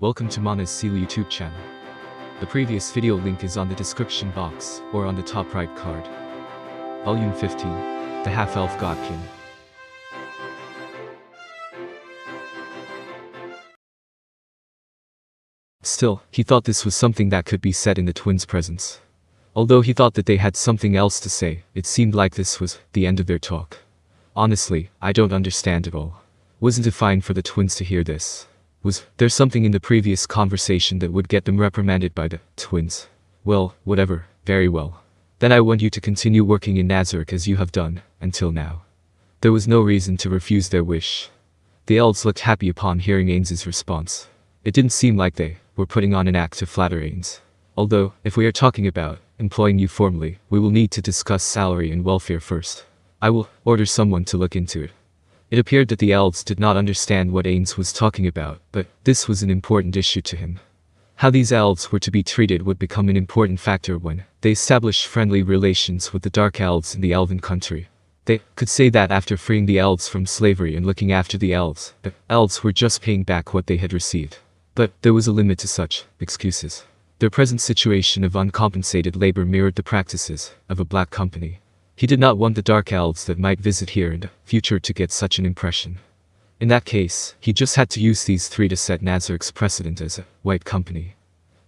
Welcome to Mana's Seal YouTube channel. The previous video link is on the description box or on the top right card. Volume 15, The Half-Elf Godkin. Still, he thought this was something that could be said in the twins' presence. Although he thought that they had something else to say, it seemed like this was the end of their talk. Honestly, I don't understand at all. Wasn't it fine for the twins to hear this? Was there something in the previous conversation that would get them reprimanded by the twins? Well, whatever, very well. Then I want you to continue working in Nazareth as you have done, until now. There was no reason to refuse their wish. The elves looked happy upon hearing Ainz's response. It didn't seem like they were putting on an act to flatter Ainz. Although, if we are talking about employing you formally, we will need to discuss salary and welfare first. I will order someone to look into it. It appeared that the elves did not understand what Ainz was talking about, but this was an important issue to him. How these elves were to be treated would become an important factor when they established friendly relations with the Dark Elves in the Elven country. They could say that after freeing the elves from slavery and looking after the elves were just paying back what they had received. But there was a limit to such excuses. Their present situation of uncompensated labor mirrored the practices of a black company. He did not want the Dark Elves that might visit here in the future to get such an impression. In that case, he just had to use these three to set Nazareth's precedent as a white company.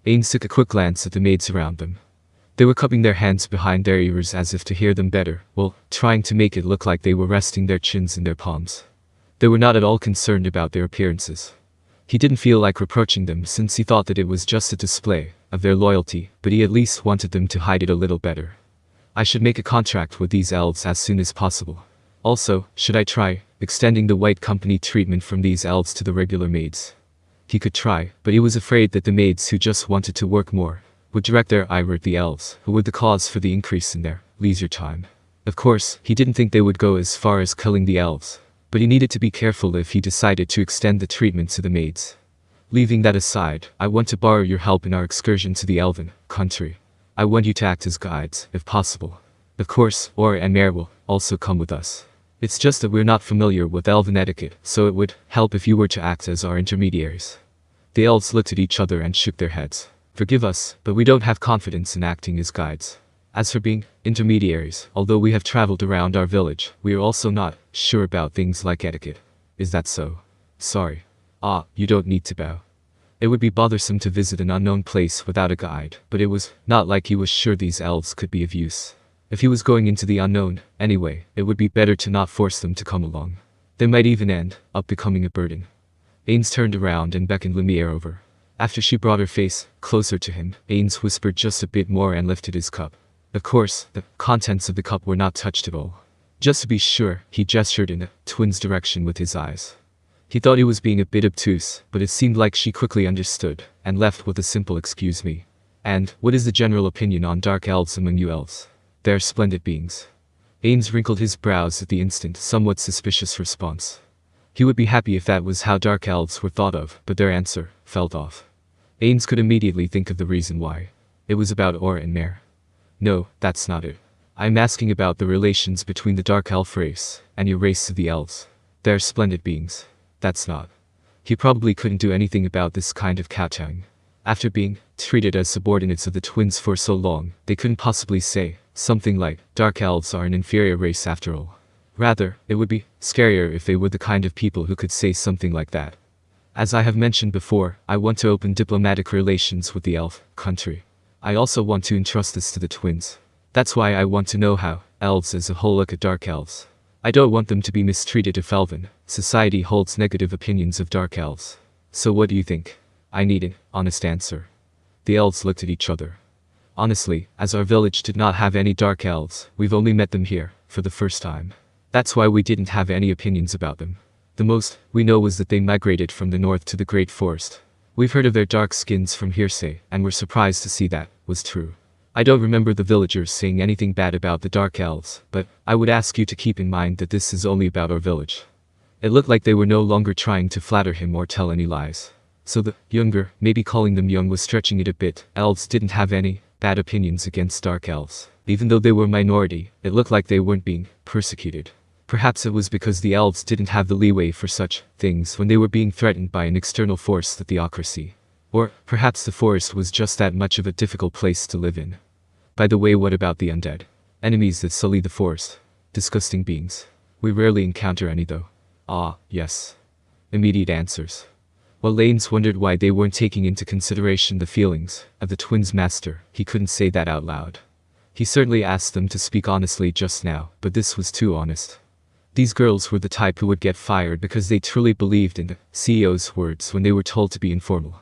Ainz took a quick glance at the maids around them. They were cupping their hands behind their ears as if to hear them better, while trying to make it look like they were resting their chins in their palms. They were not at all concerned about their appearances. He didn't feel like reproaching them since he thought that it was just a display of their loyalty, but he at least wanted them to hide it a little better. I should make a contract with these elves as soon as possible. Also, should I try extending the white company treatment from these elves to the regular maids? He could try, but he was afraid that the maids who just wanted to work more would direct their ire at the elves, who were the cause for the increase in their leisure time. Of course, he didn't think they would go as far as killing the elves, but he needed to be careful if he decided to extend the treatment to the maids. Leaving that aside, I want to borrow your help in our excursion to the Elven country. I want you to act as guides, if possible. Of course, Or and Mare will also come with us. It's just that we're not familiar with Elven etiquette, so it would help if you were to act as our intermediaries. The elves looked at each other and shook their heads. Forgive us, but we don't have confidence in acting as guides. As for being intermediaries, although we have traveled around our village, we are also not sure about things like etiquette. Is that so? Sorry. You don't need to bow. It would be bothersome to visit an unknown place without a guide, but it was not like he was sure these elves could be of use. If he was going into the unknown, anyway, it would be better to not force them to come along. They might even end up becoming a burden. Ainz turned around and beckoned Lumiere over. After she brought her face closer to him, Ainz whispered just a bit more and lifted his cup. Of course, the contents of the cup were not touched at all. Just to be sure, he gestured in the twins' direction with his eyes. He thought he was being a bit obtuse, but it seemed like she quickly understood, and left with a simple "excuse me." And, what is the general opinion on dark elves among you elves? They're splendid beings. Ainz wrinkled his brows at the instant, somewhat suspicious response. He would be happy if that was how dark elves were thought of, but their answer felt off. Ainz could immediately think of the reason why. It was about Or and Mare. No, that's not it. I'm asking about the relations between the dark elf race and your race of the elves. They're splendid beings. That's not. He probably couldn't do anything about this kind of kowtowing. After being treated as subordinates of the twins for so long, they couldn't possibly say something like, dark elves are an inferior race after all. Rather, it would be scarier if they were the kind of people who could say something like that. As I have mentioned before, I want to open diplomatic relations with the elf country. I also want to entrust this to the twins. That's why I want to know how elves as a whole look at dark elves. I don't want them to be mistreated if Elven society holds negative opinions of dark elves. So what do you think? I need an honest answer. The elves looked at each other. Honestly, as our village did not have any dark elves, we've only met them here for the first time. That's why we didn't have any opinions about them. The most we know was that they migrated from the north to the Great Forest. We've heard of their dark skins from hearsay, and were surprised to see that was true. I don't remember the villagers saying anything bad about the dark elves, but I would ask you to keep in mind that this is only about our village. It looked like they were no longer trying to flatter him or tell any lies. So the younger, maybe calling them young was stretching it a bit. Elves didn't have any bad opinions against dark elves. Even though they were a minority, it looked like they weren't being persecuted. Perhaps it was because the elves didn't have the leeway for such things when they were being threatened by an external force, the theocracy. Or perhaps the forest was just that much of a difficult place to live in. By the way, what about the undead? Enemies that sully the forest. Disgusting beings. We rarely encounter any though. Ah, yes. Immediate answers. While Ainz wondered why they weren't taking into consideration the feelings of the twins' master, he couldn't say that out loud. He certainly asked them to speak honestly just now, but this was too honest. These girls were the type who would get fired because they truly believed in the CEO's words when they were told to be informal.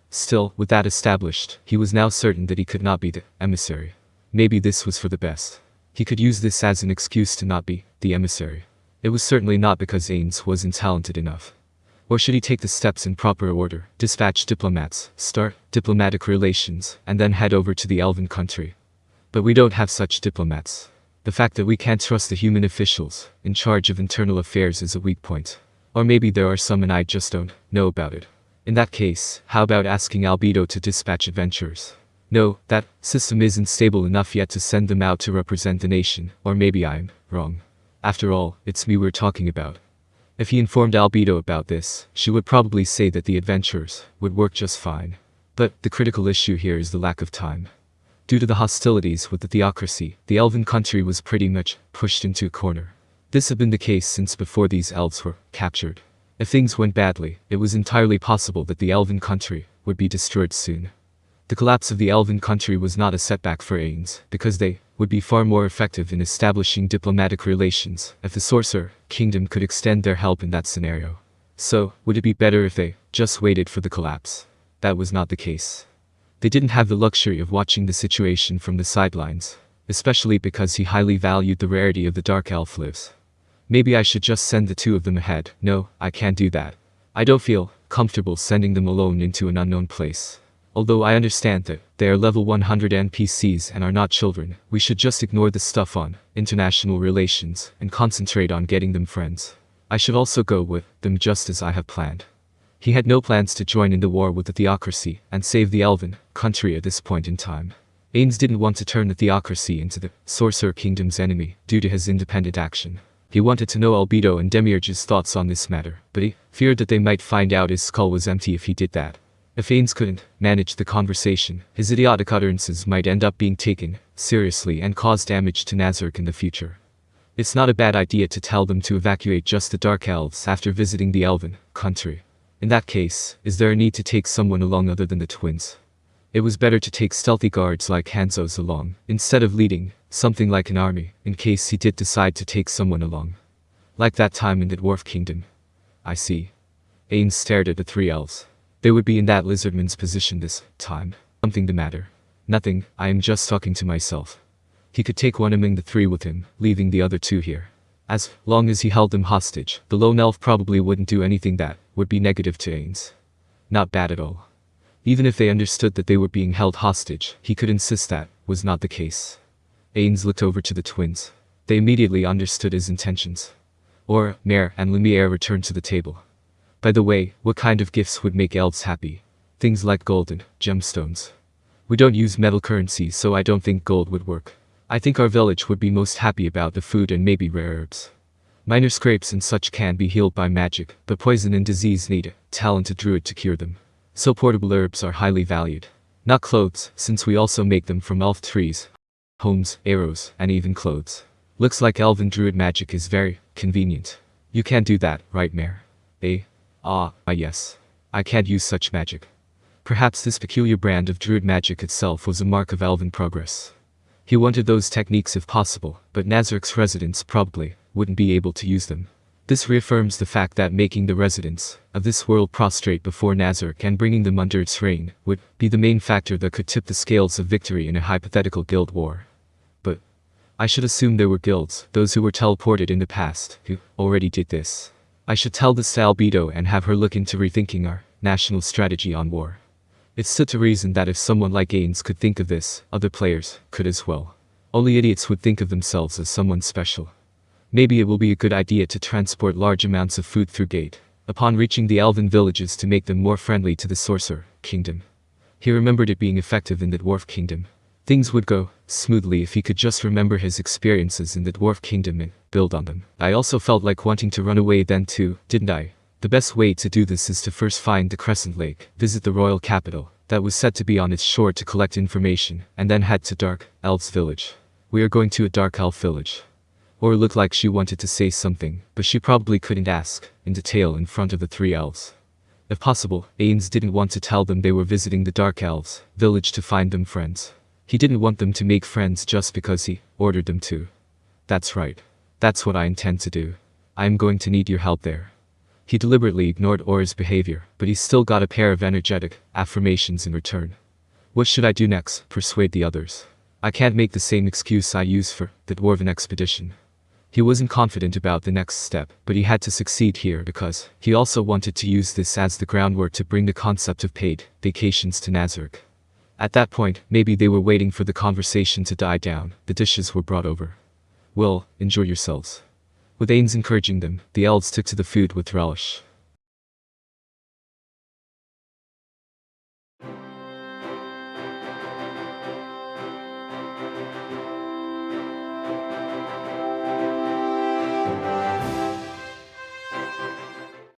Still, with that established, he was now certain that he could not be the emissary. Maybe this was for the best. He could use this as an excuse to not be the emissary. It was certainly not because Ainz wasn't talented enough. Or should he take the steps in proper order, dispatch diplomats, start diplomatic relations, and then head over to the elven country? But we don't have such diplomats. The fact that we can't trust the human officials in charge of internal affairs is a weak point. Or maybe there are some and I just don't know about it. In that case, how about asking Albedo to dispatch adventurers? No, that system isn't stable enough yet to send them out to represent the nation, or maybe I'm wrong. After all, it's me we're talking about. If he informed Albedo about this, she would probably say that the adventurers would work just fine. But the critical issue here is the lack of time. Due to the hostilities with the theocracy, the elven country was pretty much pushed into a corner. This had been the case since before these elves were captured. If things went badly, it was entirely possible that the elven country would be destroyed soon. The collapse of the elven country was not a setback for Ainz, because they would be far more effective in establishing diplomatic relations if the Sorcerer Kingdom could extend their help in that scenario. So, would it be better if they just waited for the collapse? That was not the case. They didn't have the luxury of watching the situation from the sidelines, especially because he highly valued the rarity of the Dark Elf Lives. Maybe I should just send the two of them ahead. No, I can't do that. I don't feel comfortable sending them alone into an unknown place. Although I understand that they are level 100 NPCs and are not children, we should just ignore the stuff on international relations and concentrate on getting them friends. I should also go with them just as I have planned. He had no plans to join in the war with the theocracy and save the elven country at this point in time. Ainz didn't want to turn the theocracy into the Sorcerer Kingdom's enemy due to his independent action. He wanted to know Albedo and Demiurge's thoughts on this matter, but he feared that they might find out his skull was empty if he did that. If Ainz couldn't manage the conversation, his idiotic utterances might end up being taken seriously and cause damage to Nazarick in the future. It's not a bad idea to tell them to evacuate just the Dark Elves after visiting the elven country. In that case, is there a need to take someone along other than the twins? It was better to take stealthy guards like Hanzo's along, instead of leading something like an army, in case he did decide to take someone along. Like that time in the Dwarf Kingdom. I see. Ainz stared at the three elves. They would be in that lizardman's position this time. Something the matter? Nothing, I am just talking to myself. He could take one among the three with him, leaving the other two here. As long as he held them hostage, the lone elf probably wouldn't do anything that would be negative to Ainz. Not bad at all. Even if they understood that they were being held hostage, he could insist that was not the case. Ainz looked over to the twins. They immediately understood his intentions. Mare and Lumiere returned to the table. By the way, what kind of gifts would make elves happy? Things like gold and gemstones. We don't use metal currency, so I don't think gold would work. I think our village would be most happy about the food and maybe rare herbs. Minor scrapes and such can be healed by magic, but poison and disease need a talented druid to cure them. So portable herbs are highly valued. Not clothes, since we also make them from elf trees, homes, arrows, and even clothes. Looks like elven druid magic is very convenient. You can't do that, right, Mare? Yes. I can't use such magic. Perhaps this peculiar brand of druid magic itself was a mark of elven progress. He wanted those techniques if possible, but Nazarick's residents probably wouldn't be able to use them. This reaffirms the fact that making the residents of this world prostrate before Nazarick and bringing them under its reign would be the main factor that could tip the scales of victory in a hypothetical guild war. But I should assume there were guilds, those who were teleported in the past, who already did this. I should tell this to Albedo and have her look into rethinking our national strategy on war. It stood to reason that if someone like Ainz could think of this, other players could as well. Only idiots would think of themselves as someone special. Maybe it will be a good idea to transport large amounts of food through gate, upon reaching the elven villages to make them more friendly to the Sorcerer Kingdom. He remembered it being effective in the Dwarf Kingdom. Things would go smoothly if he could just remember his experiences in the Dwarf Kingdom and build on them. I also felt like wanting to run away then too, didn't I? The best way to do this is to first find the Crescent Lake, visit the royal capital, that was said to be on its shore to collect information, and then head to Dark Elves Village. We are going to a Dark Elf Village. Or looked like she wanted to say something, but she probably couldn't ask in detail in front of the 3 elves. If possible, Ainz didn't want to tell them they were visiting the Dark Elves Village to find them friends. He didn't want them to make friends just because he ordered them to. That's right. That's what I intend to do. I am going to need your help there. He deliberately ignored Aura's behavior, but he still got a pair of energetic affirmations in return. What should I do next? Persuade the others. I can't make the same excuse I used for the Dwarven expedition. He wasn't confident about the next step, but he had to succeed here because he also wanted to use this as the groundwork to bring the concept of paid vacations to Nazarick. At that point, maybe they were waiting for the conversation to die down. The dishes were brought over. Well, enjoy yourselves. With Ainz encouraging them, the elves took to the food with relish.